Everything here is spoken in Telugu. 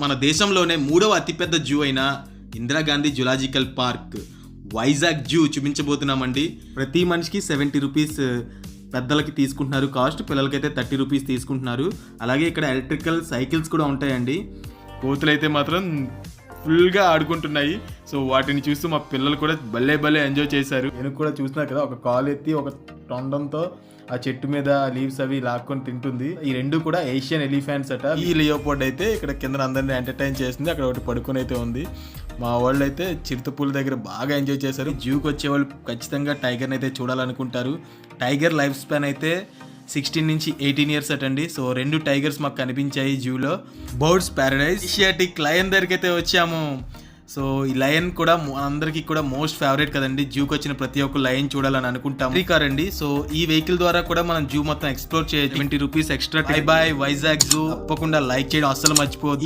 మన దేశంలోనే 3వ అతిపెద్ద జూ అయిన Indira Gandhi zoological park Vizag zoo చూపించబోతున్నామండి. ప్రతి మనిషికి 70 రూపీస్ పెద్దలకి తీసుకుంటున్నారు కాస్ట్, పిల్లలకైతే 30 రూపీస్ తీసుకుంటున్నారు. అలాగే ఇక్కడ ఎలక్ట్రికల్ సైకిల్స్ కూడా ఉంటాయండి. కోతులు అయితే మాత్రం ఫుల్గా ఆడుకుంటున్నాయి. సో వాటిని చూస్తూ మా పిల్లలు కూడా భలే ఎంజాయ్ చేశారు. నేను కూడా చూసినా కదా, ఒక కాలు ఎత్తి ఒక తొండంతో ఆ చెట్టు మీద లీవ్స్ అవి లాక్కొని తింటుంది. ఈ రెండు కూడా ఏషియన్ ఎలిఫెంట్స్ అట. ఈ లియోపోర్డ్ అయితే ఇక్కడ కింద అందరినీ ఎంటర్టైన్ చేస్తుంది. అక్కడ ఒకటి పడుకొని అయితే ఉంది. మా వాళ్ళు అయితే చిరుతపూల దగ్గర బాగా ఎంజాయ్ చేశారు. జూకి వచ్చే వాళ్ళు ఖచ్చితంగా టైగర్ని అయితే చూడాలనుకుంటారు. టైగర్ లైఫ్ స్పాన్ అయితే 16 నుంచి 18 ఇయర్స్ అటండి. సో 2 టైగర్స్ మాకు కనిపించాయి జూలో. బర్డ్స్ ప్యారడైజ్ ఏషియాటిక్ లయన్ దగ్గరికి అయితే వచ్చాము. సో ఈ లయన్ కూడా అందరికీ కూడా మోస్ట్ ఫేవరెట్ కదండి. జూకి వచ్చిన ప్రతి ఒక్క లయన్ చూడాలని అనుకుంటాం. ఫ్రీ కార్ అండి. సో ఈ వెహికల్ ద్వారా కూడా మనం జూ మొత్తం ఎక్స్ప్లోర్ చేయొచ్చు. 20 rupees extra. By Vizag zoo. తప్పకుండా లైక్ చేయడం అస్సలు మర్చిపోవద్దు.